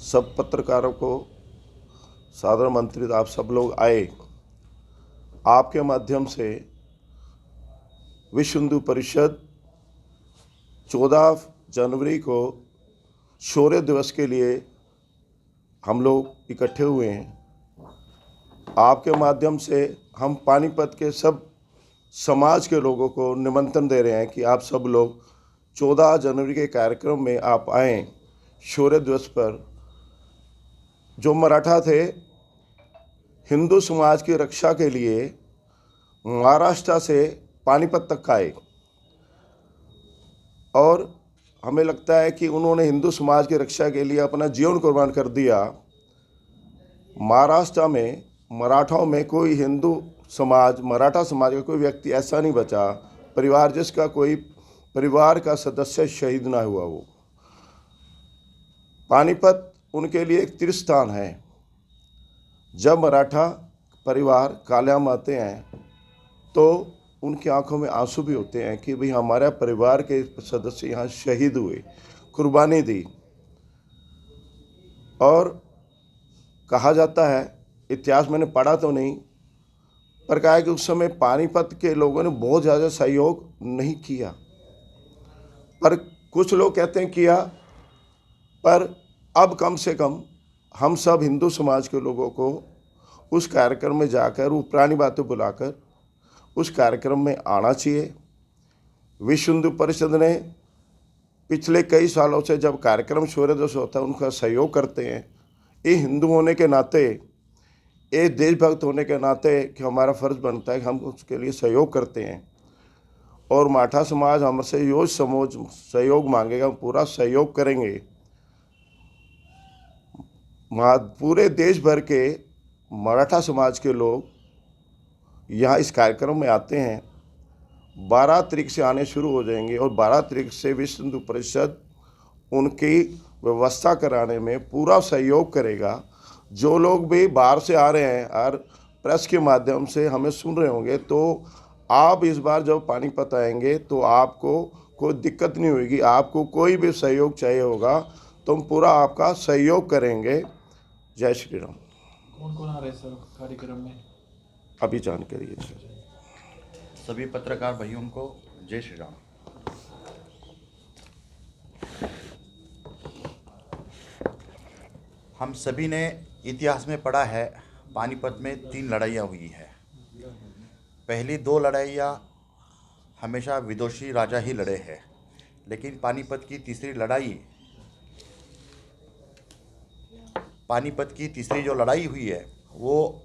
सब पत्रकारों को सादर आमंत्रित। आप सब लोग आए। आपके माध्यम से विश्व हिंदू परिषद 14 जनवरी को शौर्य दिवस के लिए हम लोग इकट्ठे हुए हैं। आपके माध्यम से हम पानीपत के सब समाज के लोगों को निमंत्रण दे रहे हैं कि आप सब लोग 14 जनवरी के कार्यक्रम में आप आएँ। शौर्य दिवस पर जो मराठा थे, हिंदू समाज की रक्षा के लिए महाराष्ट्र से पानीपत तक आए और हमें लगता है कि उन्होंने हिंदू समाज की रक्षा के लिए अपना जीवन कुर्बान कर दिया। महाराष्ट्र में मराठाओं में कोई हिंदू समाज, मराठा समाज का कोई व्यक्ति ऐसा नहीं बचा परिवार जिसका कोई परिवार का सदस्य शहीद ना हुआ हो। पानीपत उनके लिए एक तीर्थ स्थान है। जब मराठा परिवार काल्याम आते हैं तो उनकी आंखों में आंसू भी होते हैं कि भाई हमारे परिवार के सदस्य यहाँ शहीद हुए, कुर्बानी दी। और कहा जाता है, इतिहास मैंने पढ़ा तो नहीं, पर कहा है कि उस समय पानीपत के लोगों ने बहुत ज़्यादा सहयोग नहीं किया, पर कुछ लोग कहते हैं किया। पर अब कम से कम हम सब हिंदू समाज के लोगों को उस कार्यक्रम में जाकर वो पुरानी बातें बुलाकर उस कार्यक्रम में आना चाहिए। विश्व हिंदू परिषद ने पिछले कई सालों से जब कार्यक्रम शौर्य दिवस होता है उनका सहयोग करते हैं। ये हिंदू होने के नाते, ये देशभक्त होने के नाते कि हमारा फ़र्ज़ बनता है कि हम उसके लिए सहयोग करते हैं। और मराठा समाज हमसे यो सहयोग मांगेगा, हम पूरा सहयोग करेंगे। पूरे देश भर के मराठा समाज के लोग यहाँ इस कार्यक्रम में आते हैं। 12 तारीख से आने शुरू हो जाएंगे और 12 तारीख से विश्व हिंदू परिषद उनकी व्यवस्था कराने में पूरा सहयोग करेगा। जो लोग भी बाहर से आ रहे हैं और प्रेस के माध्यम से हमें सुन रहे होंगे, तो आप इस बार जब पानीपत आएंगे तो आपको कोई दिक्कत नहीं होगी। आपको कोई भी सहयोग चाहिए होगा तो हम पूरा आपका सहयोग करेंगे। जय श्री राम। कौन कौन आ रहे हैं सर कार्यक्रम में? अभी जानकारी है सभी पत्रकार भाइयों को जय श्री राम। हम सभी ने इतिहास में पढ़ा है, पानीपत में 3 लड़ाइयाँ हुई है। पहली 2 लड़ाइयाँ हमेशा विदुषी राजा ही लड़े हैं, लेकिन पानीपत की तीसरी जो लड़ाई हुई है वो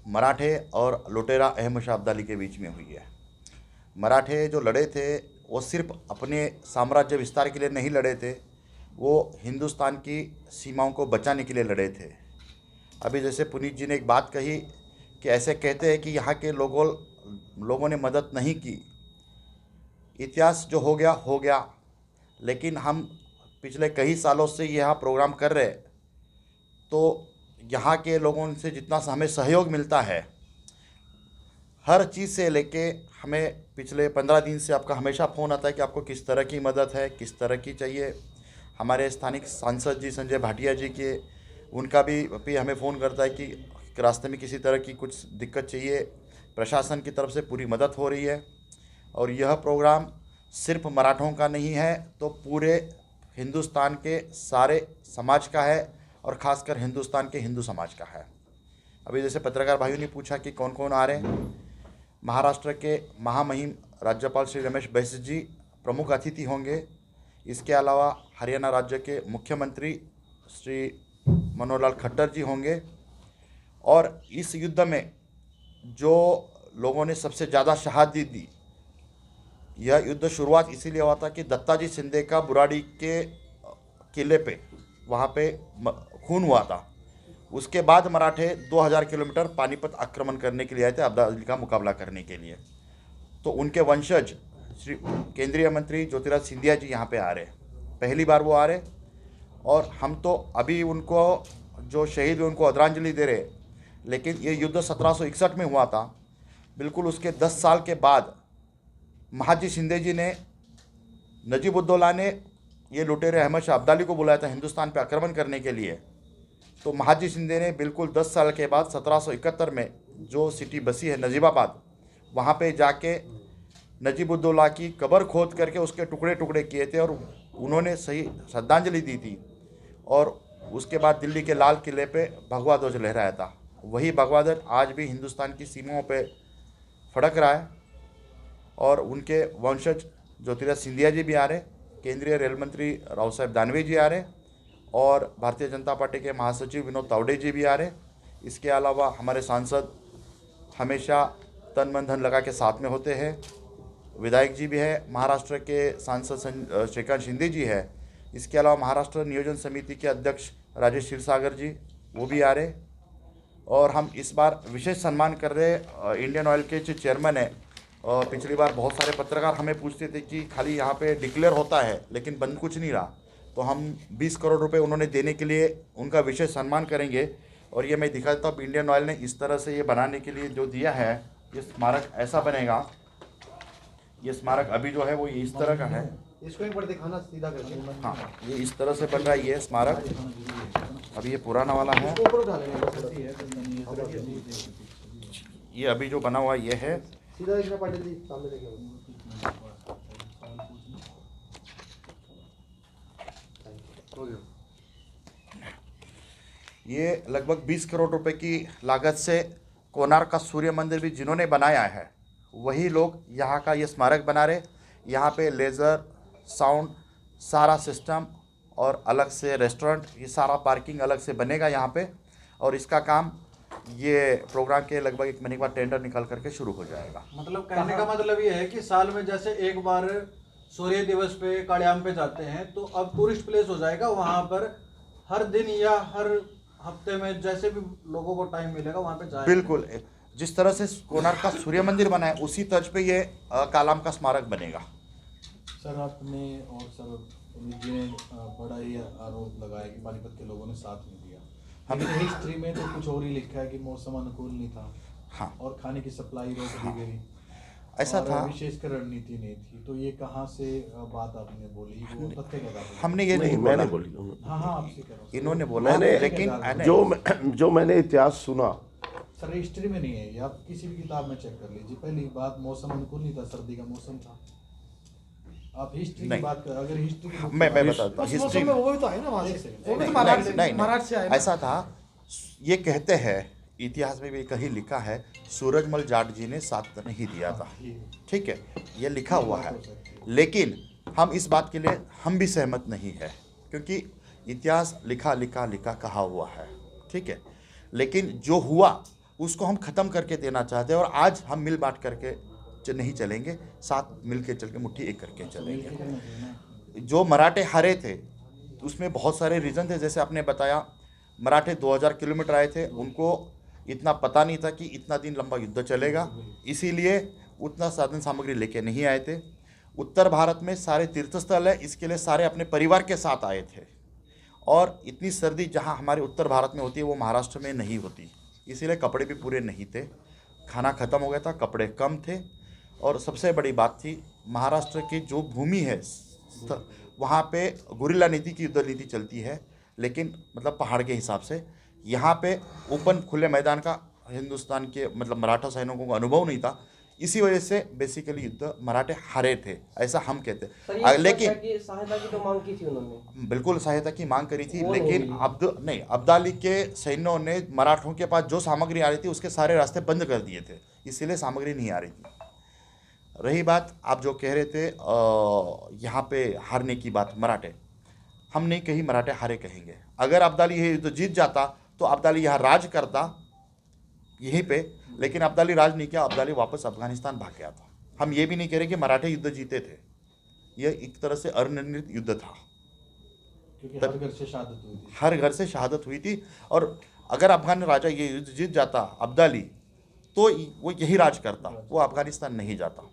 मराठे और लुटेरा अहमद शाह अब्दाली के बीच में हुई है। मराठे जो लड़े थे वो सिर्फ अपने साम्राज्य विस्तार के लिए नहीं लड़े थे, वो हिंदुस्तान की सीमाओं को बचाने के लिए लड़े थे। अभी जैसे पुनीत जी ने एक बात कही कि ऐसे कहते हैं कि यहाँ के लोगों ने मदद नहीं की। इतिहास जो हो गया, लेकिन हम पिछले कई सालों से यहाँ प्रोग्राम कर रहे, तो यहाँ के लोगों से जितना हमें सहयोग मिलता है, हर चीज़ से लेके हमें पिछले 15 दिन से आपका हमेशा फ़ोन आता है कि आपको किस तरह की मदद है, किस तरह की चाहिए। हमारे स्थानिक सांसद जी संजय भाटिया जी के उनका भी हमें फ़ोन करता है कि रास्ते में किसी तरह की कुछ दिक्कत चाहिए, प्रशासन की तरफ से पूरी मदद हो रही है। और यह प्रोग्राम सिर्फ मराठों का नहीं है, तो पूरे हिंदुस्तान के सारे समाज का है और ख़ासकर हिंदुस्तान के हिंदू समाज का है। अभी जैसे पत्रकार भाइयों ने पूछा कि कौन कौन आ रहे हैं, महाराष्ट्र के महामहिम राज्यपाल श्री रमेश बैस जी प्रमुख अतिथि होंगे। इसके अलावा हरियाणा राज्य के मुख्यमंत्री श्री मनोहर लाल खट्टर जी होंगे। और इस युद्ध में जो लोगों ने सबसे ज़्यादा शहादत दी, यह युद्ध शुरुआत इसीलिए हुआ था कि दत्ताजी शिंदे का बुराड़ी के किले पे वहाँ पे खून हुआ था। उसके बाद मराठे 2000 किलोमीटर पानीपत आक्रमण करने के लिए आए थे, अब्दाली का मुकाबला करने के लिए। तो उनके वंशज श्री केंद्रीय मंत्री ज्योतिराज सिंधिया जी यहाँ पे आ रहे, पहली बार वो आ रहे। और हम तो अभी उनको जो शहीद हुए उनको आदरांजलि दे रहे। लेकिन ये युद्ध 1761 में हुआ था। बिल्कुल उसके 10 साल के बाद महाजी शिंदे जी ने, नजीबुद्दौला ने ये लुटेरे अहमद शाह अब्दाली को बुलाया था हिंदुस्तान पे आक्रमण करने के लिए। तो महाजी शिंदे ने बिल्कुल 10 साल के बाद 1771 में जो सिटी बसी है नजीबाबाद, वहाँ पे जाके नजीबुद्दौला की कब्र खोद करके उसके टुकड़े टुकड़े किए थे और उन्होंने सही श्रद्धांजलि दी थी। और उसके बाद दिल्ली के लाल किले पे भगवा ध्वज लहराया था। वही भगवा ध्वज आज भी हिंदुस्तान की सीमाओं पे फड़क रहा है। और उनके वंशज ज्योतिराज सिंधिया जी भी आ रहे, केंद्रीय रेल मंत्री राव साहेब दानवे जी आ रहे, और भारतीय जनता पार्टी के महासचिव विनोद तावड़े जी भी आ रहे। इसके अलावा हमारे सांसद हमेशा तन मन धन लगा के साथ में होते हैं। विधायक जी भी है, महाराष्ट्र के सांसद श्रीकांत शिंदे जी है। इसके अलावा महाराष्ट्र नियोजन समिति के अध्यक्ष राजेश क्षीरसागर जी वो भी आ रहे। और हम इस बार विशेष सम्मान कर रहे इंडियन ऑयल के जो चेयरमैन है। पिछली बार बहुत सारे पत्रकार हमें पूछते थे कि खाली यहाँ पे डिक्लेयर होता है लेकिन बंद कुछ नहीं रहा, तो हम 20 करोड़ रुपए उन्होंने देने के लिए उनका विशेष सम्मान करेंगे। और ये मैं दिखा देता हूँ, इंडियन ऑयल ने इस तरह से ये बनाने के लिए जो दिया है, ये स्मारक ऐसा बनेगा। ये स्मारक अभी जो है वो इस तरह का है, इसको एक बार दिखाना सीधा करके। हाँ ये इस तरह से बन रहा है ये स्मारक। अभी ये पुराना वाला है, ऊपर उठा लेंगे, ये अभी जो बना हुआ ये है। सीधा देखना पाटिल जी, सामने देखिए। हो गया। ये लगभग 20 करोड़ रुपए की लागत से कोणार्क का सूर्य मंदिर भी जिन्होंने बनाया है वही लोग यहाँ का ये स्मारक बना रहे। यहाँ पे लेज़र साउंड सारा सिस्टम और अलग से रेस्टोरेंट, ये सारा पार्किंग अलग से बनेगा यहाँ पे। और इसका काम ये प्रोग्राम के लगभग 1 महीने के बाद टेंडर निकाल करके शुरू हो जाएगा। मतलब कहने का मतलब ये है कि साल में जैसे एक बार सूर्य दिवस पे काड़ियाम पे जाते हैं तो अब टूरिस्ट प्लेस हो जाएगा, वहाँ पर हर दिन या हर हफ्ते में जैसे भी लोगों को टाइम मिलेगा वहाँ पे जाएंगे। बिल्कुल, जिस तरह से कोणार्क का सूर्य मंदिर बना है उसी तर्ज पे ये कालाम का स्मारक बनेगा। सर आपने और सर जी ने बड़ा ही आरोप लगाया कि पानीपत के लोगों ने साथ नहीं दिया। हम हिस्ट्री में तो कुछ और ही लिखा है कि मौसम अनुकूल नहीं था, हाँ और खाने की सप्लाई रोक दी गई, ऐसा और था। विशेषकर रणनीति नहीं थी। तो ये कहाँ से बात आपने बोली, वो तथ्य क्या था? हमने ये नहीं मैंने बोला, बोली, हाँ हाँ आपसे कह रहा हूँ। इन्होंने बोला, मैंने लेकिन जो मैंने इतिहास सुना, सर हिस्ट्री में नहीं है ये, आप किसी भी किताब में चेक कर लीजिए। पहली बात मौसम अनुकूल नहीं था, सर्दी का मौसम था। आप हिस्ट्री की नहीं। बात कर, अगर हिस्ट्री की मैं बताता हूँ उस हिस्ट्री मौसम में वो भी तो है ना वहाँ एक से, सेकंड, वो भी तो नहीं, महाराष्ट्र से आए ना। ऐसा था, ये कहते हैं इतिहास में भी कहीं लिखा है सूरजमल जाट जी ने साथ नहीं दिया था, ठीक है, ये लिखा हुआ है। लेकिन हम इस बात के लिए हम भी सहमत नहीं है, क्योंकि इतिहास लिखा लिखा लिखा कहा हुआ है, ठीक है। लेकिन जो हुआ उसको हम ख़त्म करके देना चाहते हैं। और आज हम मिल बांट करके नहीं चलेंगे, साथ मिल के चल के मुट्ठी एक करके चलेंगे। जो मराठे हारे थे उसमें बहुत सारे रीज़न थे, जैसे आपने बताया मराठे 2000 किलोमीटर आए थे, उनको इतना पता नहीं था कि इतना दिन लंबा युद्ध चलेगा, इसीलिए उतना साधन सामग्री लेके नहीं आए थे। उत्तर भारत में सारे तीर्थस्थल है, इसके लिए सारे अपने परिवार के साथ आए थे। और इतनी सर्दी जहाँ हमारे उत्तर भारत में होती है वो महाराष्ट्र में नहीं होती, इसीलिए कपड़े भी पूरे नहीं थे, खाना ख़त्म हो गया था, कपड़े कम थे। और सबसे बड़ी बात थी महाराष्ट्र की जो भूमि है वहाँ पे गुरिल्ला नीति की युद्ध नीति चलती है, लेकिन मतलब पहाड़ के हिसाब से। यहाँ पे ओपन खुले मैदान का हिंदुस्तान के मतलब मराठा सैनिकों को अनुभव नहीं था, इसी वजह से बेसिकली युद्ध मराठे हारे थे, ऐसा हम कहते हैं। लेकिन सहायता की तो मांग की थी उन्होंने, बिल्कुल सहायता की मांग करी थी, लेकिन अब्दाली के सैन्यों ने मराठों के पास जो सामग्री आ रही थी उसके सारे रास्ते बंद कर दिए थे, इसीलिए सामग्री नहीं आ रही थी। रही बात आप जो कह रहे थे यहाँ पे हारने की बात, मराठे हम नहीं कही मराठे हारे कहेंगे। अगर अब्दाली ये युद्ध जीत जाता तो अब्दाली यहाँ राज करता यहीं पे, लेकिन अब्दाली राज नहीं किया, अब्दाली वापस अफगानिस्तान भाग गया था। हम ये भी नहीं कह रहे कि मराठे युद्ध जीते थे, यह एक तरह से अनिर्णित युद्ध था, क्योंकि हर घर से शहादत हुई थी। हर घर से शहादत हुई थी। और अगर अफगान राजा ये युद्ध जीत जाता अब्दाली, तो वो यही राज करता, वो अफगानिस्तान नहीं जाता।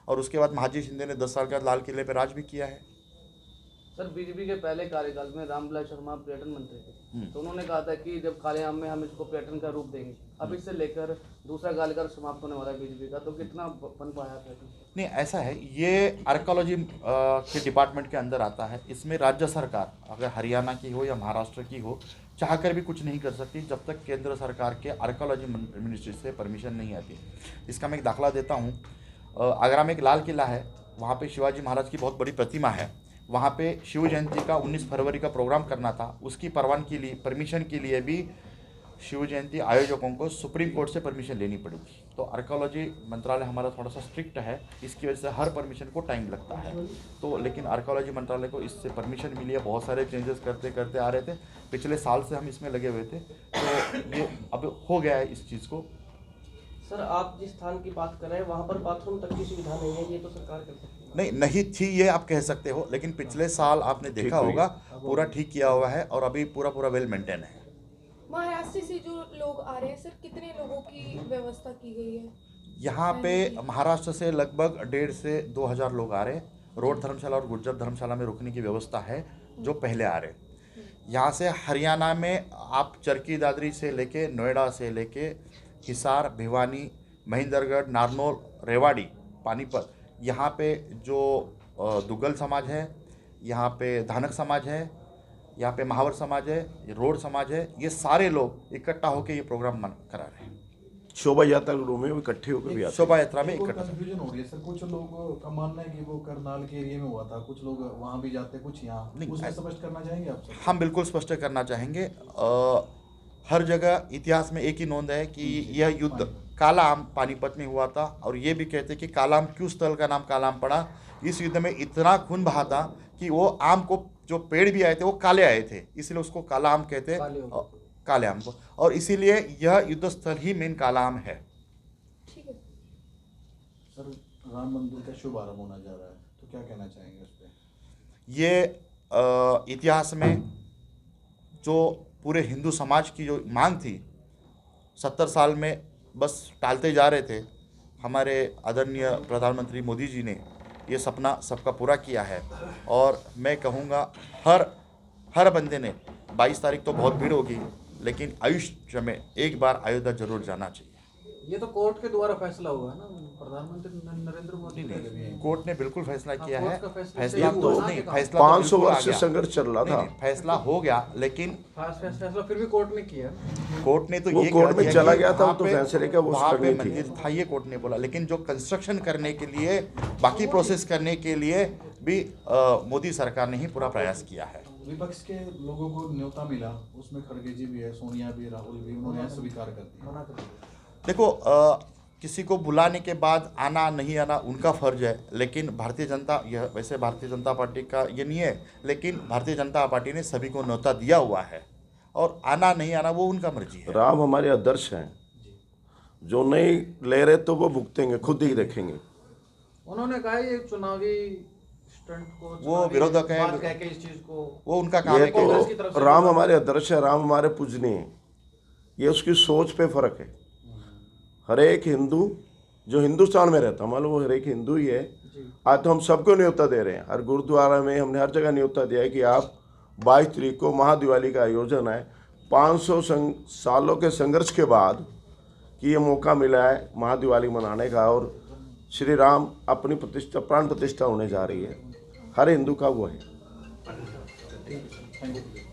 और उसके बाद महाजी शिंदे ने 10 साल का लाल किले पे राज भी किया है। सर बीजेपी के पहले कार्यकाल में रामविलास शर्मा पर्यटन मंत्री थे, तो उन्होंने कहा था कि जब कालेआम में हम इसको पर्यटन का रूप देंगे। अब इससे लेकर दूसरा कार्यकाल समाप्त होने वाला है बीजेपी का, तो कितना बन पाया पर्यटन? नहीं, ऐसा है, ये आर्कोलॉजी के डिपार्टमेंट के अंदर आता है। इसमें राज्य सरकार अगर हरियाणा की हो या महाराष्ट्र की हो, चाहकर भी कुछ नहीं कर सकती जब तक केंद्र सरकार के आर्कोलॉजी मिनिस्ट्री से परमिशन नहीं आती। इसका मैं एक दाखला देता हूँ। आगरा में एक लाल किला है, वहाँ पे शिवाजी महाराज की बहुत बड़ी प्रतिमा है। वहाँ पे शिव जयंती का 19 फरवरी का प्रोग्राम करना था, उसकी परमिशन के लिए भी शिव जयंती आयोजकों को सुप्रीम कोर्ट से परमिशन लेनी पड़ी थी। तो आर्कोलॉजी मंत्रालय हमारा थोड़ा सा स्ट्रिक्ट है, इसकी वजह से हर परमिशन को टाइम लगता है। तो लेकिन आर्कोलॉजी मंत्रालय को इससे परमिशन मिली है। बहुत सारे चेंजेस करते करते आ रहे थे, पिछले साल से हम इसमें लगे हुए थे, तो ये अब हो गया है इस चीज़ को। सर आप जिस स्थान की बात कर रहे हैं वहाँ पर बाथरूम तक की सुविधा नहीं है, ये तो सरकार कर सकती है। नहीं थी, ये आप कह सकते हो, लेकिन पिछले साल आपने देखा होगा पूरा ठीक किया हुआ है और अभी पूरा वेल मेंटेन है। महाराष्ट्र से जो लोग आ रहे हैं सर, कितने लोगों की व्यवस्था की गई है? यहाँ पे महाराष्ट्र से लगभग 1,500 से 2,000 लोग आ रहे हैं। रोड धर्मशाला और गुर्जर धर्मशाला में रुकने की व्यवस्था है जो पहले आ रहे हैं। यहाँ से हरियाणा में आप चरखी दादरी से लेके, नोएडा से लेके, हिसार, भिवानी, महेंद्रगढ़, नारनौल, रेवाड़ी, पानीपत, यहाँ पे जो दुग्गल समाज है, यहाँ पे धानक समाज है, यहाँ पे महावर समाज है, रोड समाज है, ये सारे लोग इकट्ठा होकर ये प्रोग्राम करा रहे हैं। शोभा यात्रा रूम में इकट्ठे होकर भी आते हैं। शोभा यात्रा में एक और इकट्ठा। कंफ्यूजन हो रही है सर, कुछ लोगों का मानना है कि वो करनाल के एरिया में हुआ था, कुछ लोग वहाँ भी जाते हैं, कुछ यहाँ, नहीं, उसमें स्पष्ट करना चाहेंगे आप सर? हम बिल्कुल स्पष्ट करना चाहेंगे। हर जगह इतिहास में एक ही नोंद है कि यह युद्ध काला आम पानीपत में हुआ था, और ये भी कहते हैं कि काला आम क्यों स्थल का नाम काला आम पड़ा। इस युद्ध में इतना खून बहा था कि वो आम को जो पेड़ भी आए थे वो काले आए थे, इसलिए उसको काला आम कहते हैं, काले आम को, और इसीलिए यह युद्ध स्थल ही मेन काला आम है। ठीक है सर, राम मंदिर का शुभारंभ होना जा रहा है, तो क्या कहना चाहेंगे उस पर? ये इतिहास में जो पूरे हिंदू समाज की जो मांग थी, 70 साल में बस टालते जा रहे थे, हमारे आदरणीय प्रधानमंत्री मोदी जी ने ये सपना सबका पूरा किया है। और मैं कहूँगा हर बंदे ने 22 तारीख तो बहुत भीड़ होगी, लेकिन आयुष्य में एक बार अयोध्या जरूर जाना चाहिए। ये तो कोर्ट के द्वारा फैसला हुआ है ना, प्रधानमंत्री नरेंद्र मोदी का भी। कोर्ट ने बिल्कुल फैसला किया कोर्ट है। का फैसला फैसला सही तो हुआ ना नहीं, कि फैसला 500 वर्ष से संघर्ष चल रहा था। फैसला हो गया, लेकिन फैसला फिर भी कोर्ट ने किया। कोर्ट ने तो वो ये कोर्ट कह में दिया चला कि गया था, वहाँ तो पे- फैसले का वो वहाँ पे करनी थी। मंदिर था, ये कोर्ट ने बोला, लेकिन जो कंस्ट्रक्शन करने के लिए, बाकी प्रोसेस करने के लिए भी मोदी सरकार ने ही पूरा प्रयास किया है। विपक्ष के लोगों को न्योता मिला, उसमें खड़गे जी भी है, सोनिया भी, राहुल भी, उन्होंने स्वीकार कर दिया, मना कर दिया। देखो, किसी को बुलाने के बाद आना नहीं आना उनका फर्ज है, लेकिन भारतीय जनता, यह वैसे भारतीय जनता पार्टी का ये नहीं है, लेकिन भारतीय जनता पार्टी ने सभी को न्योता दिया हुआ है, और आना नहीं आना वो उनका मर्जी है। राम हमारे आदर्श हैं, जो नहीं ले रहे तो वो भुगतेंगे, खुद ही देखेंगे। उन्होंने कहा ये चुनावी स्टंट को, वो चुनावी विरोधक है, बात कह के इस चीज को, वो उनका काम ये है। कांग्रेस की तरफ तो से राम हमारे आदर्श है, राम हमारे पूजनीय है। ये उसकी सोच पे फर्क है। हर एक हिंदू जो हिंदुस्तान में रहता, मान लो वो हर एक हिंदू ही है। आज तो हम सबको न्योता दे रहे हैं, हर गुरुद्वारा में हमने हर जगह न्योता दिया है कि आप 22 तारीख को महादिवाली का आयोजन है। 500 सालों के संघर्ष के बाद कि ये मौका मिला है महादिवाली मनाने का, और श्री राम अपनी प्रतिष्ठा, प्राण प्रतिष्ठा होने जा रही है, हर हिंदू का वो है। Thank you.